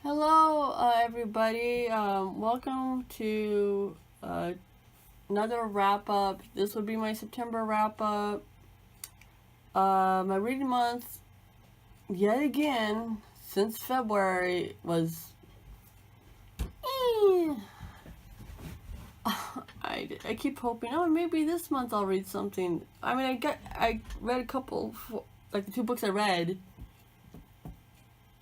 Hello, everybody. Welcome to another wrap up. This will be my September wrap up. My reading month, yet again, since February, was. I keep hoping, oh, maybe this month I'll read something. I mean, I read a couple, like the two books I read.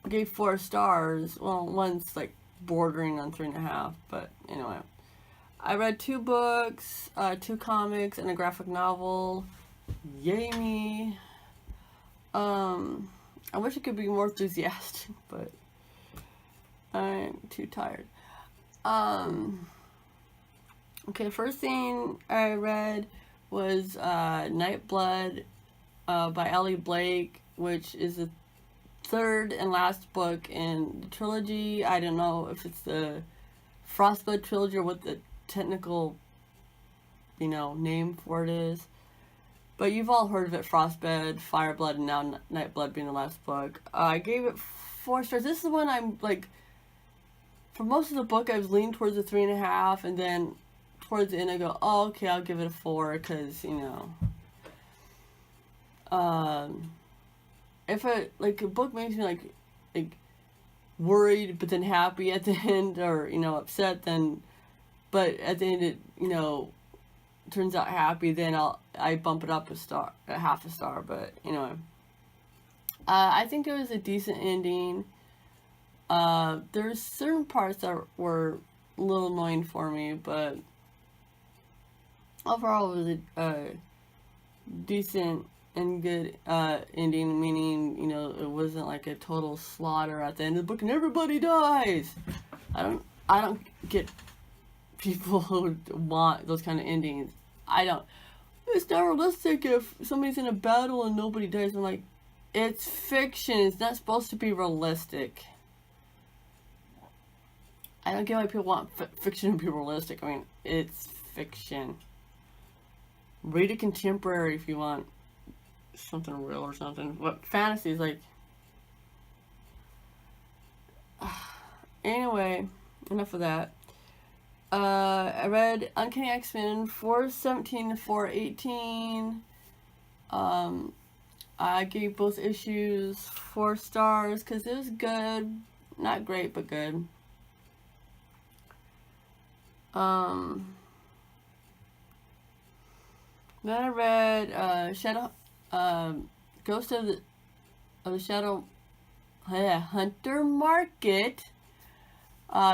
Gave 4 stars. Well, one's like bordering on 3.5, but anyway. I read 2 books, 2 comics, and a graphic novel. Yay me. I wish I could be more enthusiastic, but I'm too tired. Okay, first thing I read was Nightblood by Elly Blake, which is a third and last book in the trilogy. I don't know if it's the Frostblood trilogy or what the technical, name for it is. But you've all heard of it, Frostblood, Fireblood, and now Nightblood being the last book. I gave it 4 stars. This is when I'm, for most of the book, I was leaning towards a 3.5, and then towards the end I go, oh, okay, I'll give it a 4, because, if a book makes me like worried but then happy at the end, or upset, then but at the end it turns out happy, then I bump it up a half a star. But anyway, I think it was a decent ending. There's certain parts that were a little annoying for me, but overall it was a decent and good ending, meaning it wasn't like a total slaughter at the end of the book and everybody dies. I don't get people who want those kind of endings. I don't. It's not realistic if somebody's in a battle and nobody dies. I'm like, it's fiction. It's not supposed to be realistic. I don't get why people want fiction to be realistic. I mean, it's fiction. Read a contemporary if you want something real or something. What fantasy is like. Anyway, enough of that. I read Uncanny X-men 417 to 418. I gave both issues 4 stars because it was good. Not great, but good. Then I read Ghost of the Shadow Hunter Market,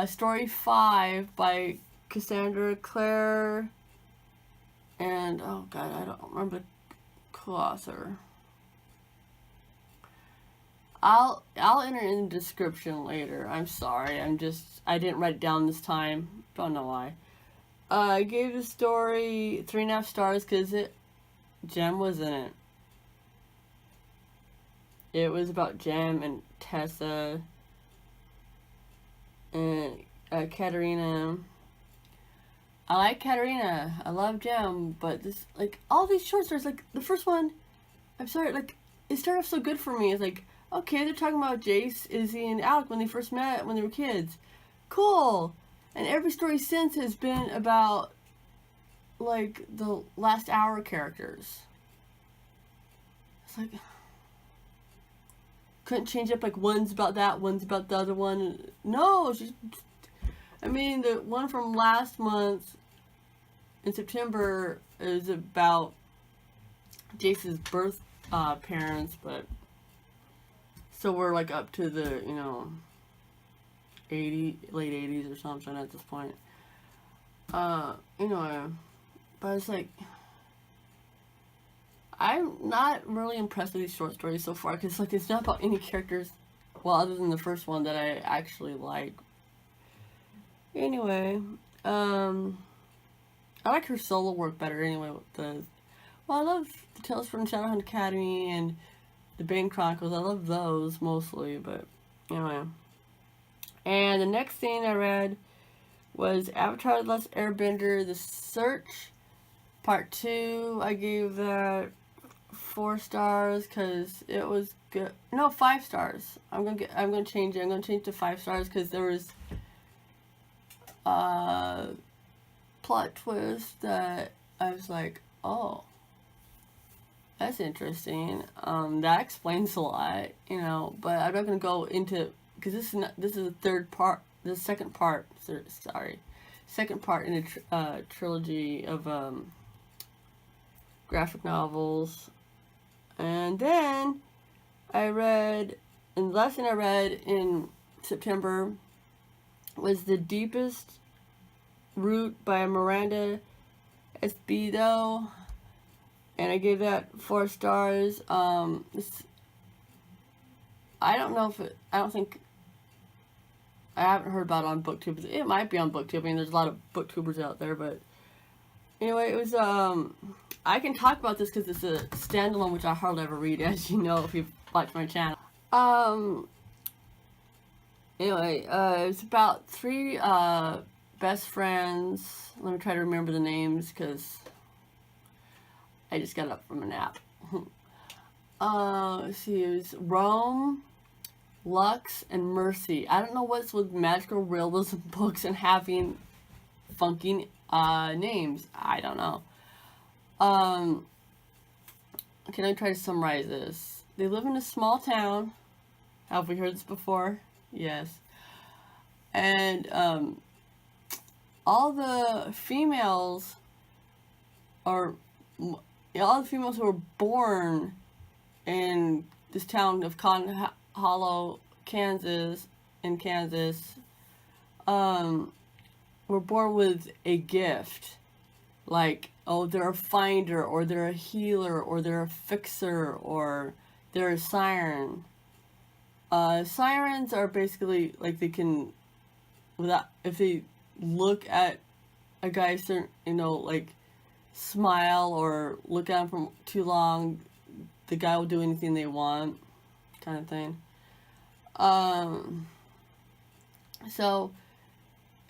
story 5 by Cassandra Clare, and oh god, I don't remember the co-author. I'll enter in the description later. I'm sorry. I didn't write it down this time. Don't know why. I gave the story 3.5 stars because Jem was in it. It was about Jem and Tessa and Katerina. I like Katerina. I love Jem, but all these short stories, the first one, I'm sorry, it started off so good for me. It's like, okay, they're talking about Jace, Izzy, and Alec when they first met when they were kids. Cool. And every story since has been about, the last hour characters. It's like, couldn't change up, one's about that, one's about the other one. No, the one from last month in September is about Jace's birth parents, but so we're, up to the, late 80s or something at this point. But it's I'm not really impressed with these short stories so far because it's not about any characters, well, other than the first one that I actually like. Anyway, I like her solo work better anyway. I love the Tales from Shadowhunt Academy and the Bane Chronicles. I love those mostly, but anyway. And the next thing I read was Avatar: The Last Airbender: The Search, Part 2. I gave that 4 stars because it was good. No, 5 stars. I'm gonna change it. I'm gonna change to 5 stars because there was plot twist that I was like, oh, that's interesting. That explains a lot, you know. But I'm not gonna go into, because this is the third part, the second part. Sorry, second part in a trilogy of graphic novels. And then I read, and the last thing I read in September was The Deepest Root by Miranda Asebedo, and I gave that 4 stars. I don't know if I don't think, I haven't heard about it on BookTube. It might be on BookTube. I mean, there's a lot of BookTubers out there, but anyway, it was, I can talk about this because it's a standalone, which I hardly ever read, as you know, if you've watched my channel. Anyway, it's about 3, best friends. Let me try to remember the names, because I just got up from a nap. Let's see, it was Rome, Lux, and Mercy. I don't know what's with magical realism books and having funky names. I don't know. Can I try to summarize this? They live in a small town. Have we heard this before? Yes. And all the females who were born in this town of Hollow, Kansas, were born with a gift. Like, oh, they're a finder, or they're a healer, or they're a fixer, or they're a siren. Sirens are basically, like, they can, if they look at a guy, you know, like, smile or look at him for too long, the guy will do anything they want, kind of thing. So,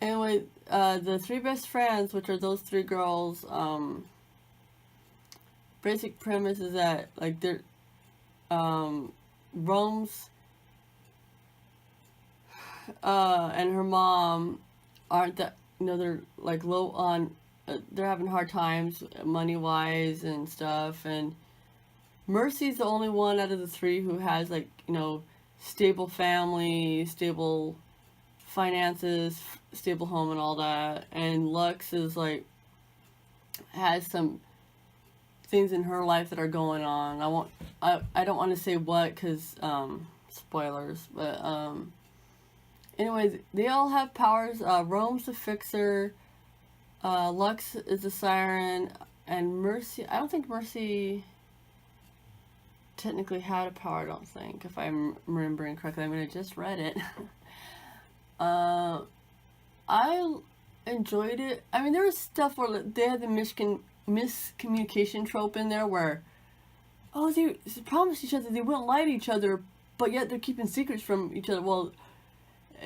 anyway, the 3 best friends, which are those 3 girls, basic premise is that, like, they're, Rome's, and her mom aren't that, you know, they're, like, low on, they're having hard times money-wise and stuff, and Mercy's the only one out of the 3 who has, like, you know, stable family, stable finances, stable home and all that, and Lux is, like, has some things in her life that are going on. I don't want to say what, because, spoilers, but, anyways, they all have powers. Rome's the fixer, Lux is a siren, and Mercy, I don't think Mercy technically had a power, I don't think, if I'm remembering correctly. I mean, I just read it. I enjoyed it. I mean, there was stuff where they had the miscommunication trope in there where, oh, they promised each other they wouldn't lie to each other, but yet they're keeping secrets from each other. Well,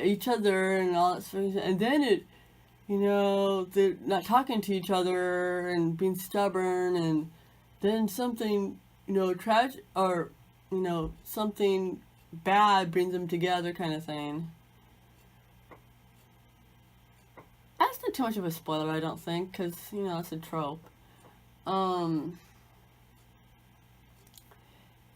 each other and all that stuff. And then it, you know, they're not talking to each other and being stubborn, and then something, you know, tragic, or, you know, something bad brings them together, kind of thing. That's not too much of a spoiler, I don't think, because, you know, it's a trope.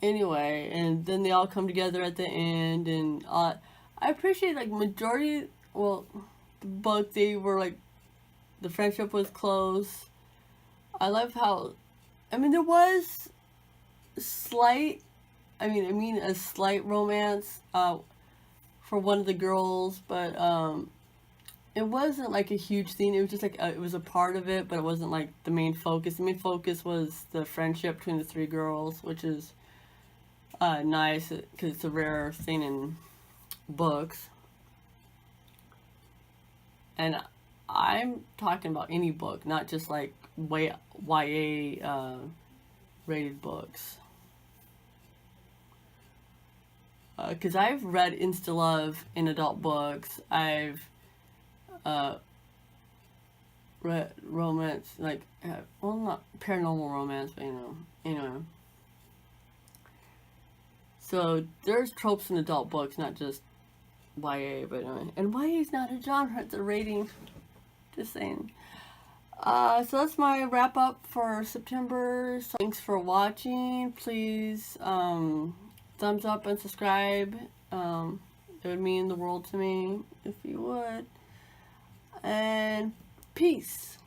Anyway, and then they all come together at the end, and I appreciate, like, majority, well, the book, they were, like, the friendship was close. I love how, I mean, there was a slight romance, for one of the girls, but, it wasn't, like, a huge thing. It was just, like, it was a part of it, but it wasn't, like, the main focus. The main focus was the friendship between the 3 girls, which is, nice, because it's a rare thing in books. And I'm talking about any book, not just, like, YA, rated books. Because I've read insta-love in adult books. I've read romance, like, well, not paranormal romance, but, you know, So there's tropes in adult books, not just YA, but anyway. And YA is not a genre, it's a rating. Just saying. So that's my wrap up for September. So thanks for watching. Please thumbs up and subscribe. It would mean the world to me if you would. And peace.